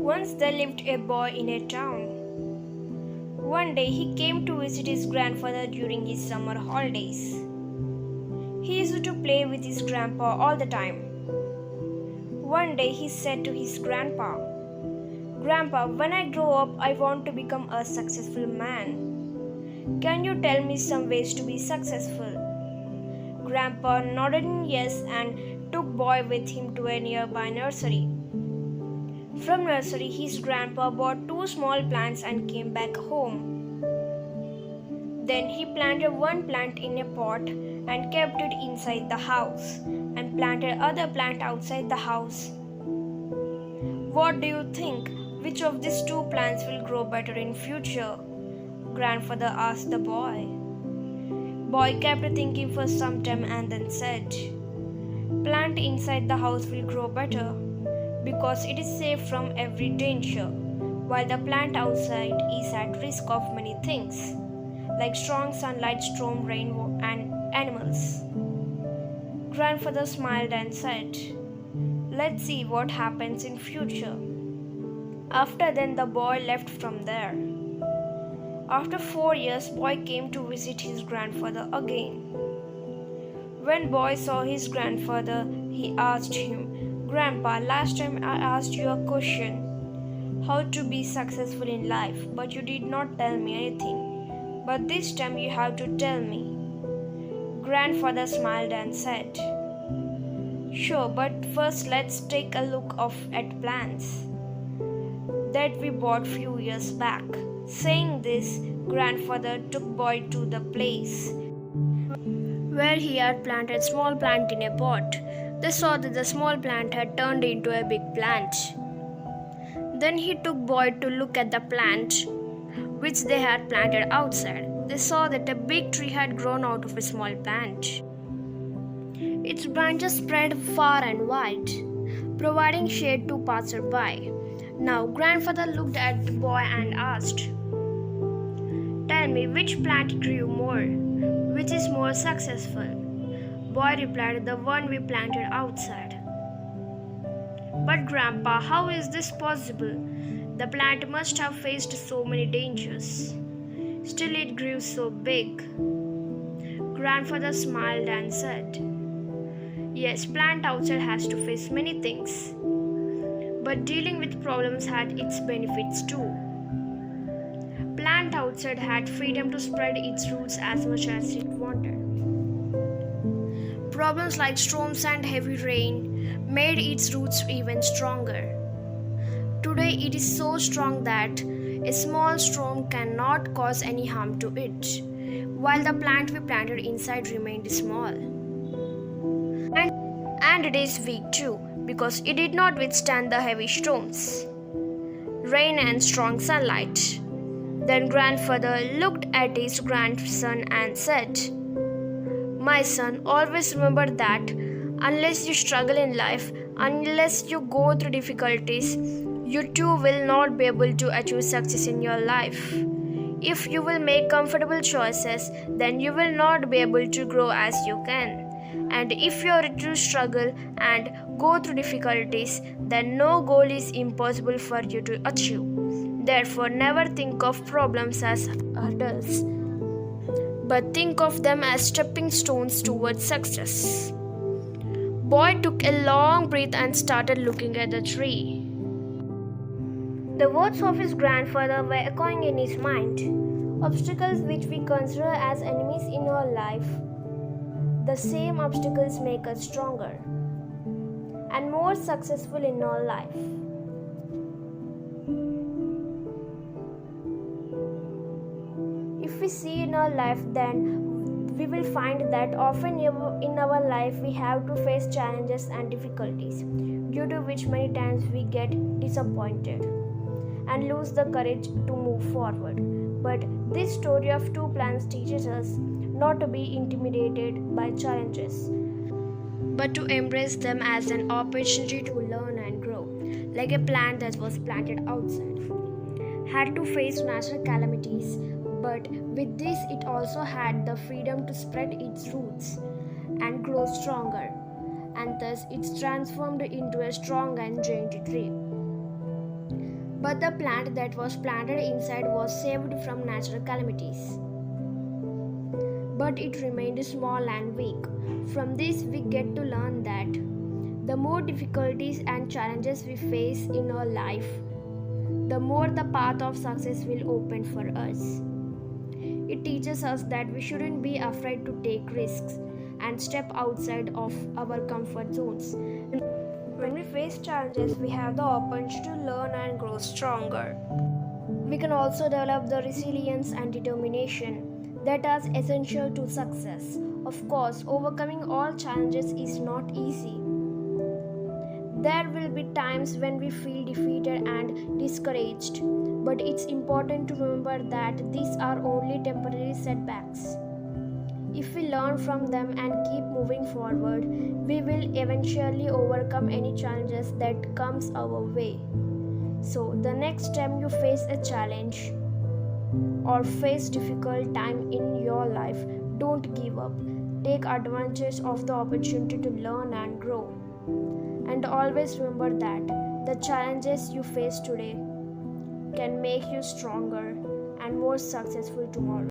Once there lived a boy in a town. One day he came to visit his grandfather during his summer holidays. He used to play with his grandpa all the time. One day he said to his grandpa, "Grandpa, when I grow up, I want to become a successful man. Can you tell me some ways to be successful?" Grandpa nodded in yes and took boy with him to a nearby nursery. From nursery, his grandpa bought two small plants and came back home. Then he planted one plant in a pot and kept it inside the house and planted other plant outside the house. "What do you think? Which of these two plants will grow better in future?" Grandfather asked the boy. Boy kept thinking for some time and then said, "Plant inside the house will grow better because it is safe from every danger, while the plant outside is at risk of many things, like strong sunlight, storm, rain, and animals." Grandfather smiled and said, "Let's see what happens in future." After then, the boy left from there. After 4 years, boy came to visit his grandfather again. When boy saw his grandfather, he asked him, "Grandpa, last time I asked you a question, how to be successful in life, but you did not tell me anything. But this time you have to tell me." Grandfather smiled and said, "Sure, but first let's take a look at plants that we bought few years back." Saying this, grandfather took boy to the place where he had planted small plant in a pot. They saw that the small plant had turned into a big plant. Then he took boy to look at the plant which they had planted outside. They saw that a big tree had grown out of a small plant. Its branches spread far and wide, providing shade to passerby. Now grandfather looked at the boy and asked, "Tell me, which plant grew more? Which is more successful?" Boy replied, "The one we planted outside." "But grandpa, how is this possible? The plant must have faced so many dangers. Still it grew so big." Grandfather smiled and said, "Yes, plant outside has to face many things, but dealing with problems had its benefits too. Plant outside had freedom to spread its roots as much as it wanted. Problems like storms and heavy rain made its roots even stronger. Today it is so strong that a small storm cannot cause any harm to it, while the plant we planted inside remained small. And it is weak too, because it did not withstand the heavy storms, rain and strong sunlight." Then grandfather looked at his grandson and said, "My son, always remember that unless you struggle in life, unless you go through difficulties, you too will not be able to achieve success in your life. If you will make comfortable choices, then you will not be able to grow as you can. And if you are to struggle and go through difficulties, then no goal is impossible for you to achieve. Therefore, never think of problems as hurdles, but think of them as stepping stones towards success." Boy took a long breath and started looking at the tree. The words of his grandfather were echoing in his mind. Obstacles which we consider as enemies in our life, the same obstacles make us stronger and more successful in our life. If we see in our life, then we will find that often in our life we have to face challenges and difficulties, due to which many times we get disappointed and lose the courage to move forward. But this story of two plants teaches us not to be intimidated by challenges, but to embrace them as an opportunity to learn and grow, like a plant that was planted outside had to face natural calamities, but with this it also had the freedom to spread its roots and grow stronger, and thus it's transformed into a strong and giant tree. But the plant that was planted inside was saved from natural calamities. But it remained small and weak. From this, we get to learn that the more difficulties and challenges we face in our life, the more the path of success will open for us. It teaches us that we shouldn't be afraid to take risks and step outside of our comfort zones. When we face challenges, we have the opportunity to learn and grow stronger. We can also develop the resilience and determination that are essential to success. Of course, overcoming all challenges is not easy. There will be times when we feel defeated and discouraged, but it's important to remember that these are only temporary setbacks. If we learn from them and keep moving forward, we will eventually overcome any challenges that comes our way. So, the next time you face a challenge or face difficult time in your life, don't give up. Take advantage of the opportunity to learn and grow. And always remember that the challenges you face today can make you stronger and more successful tomorrow.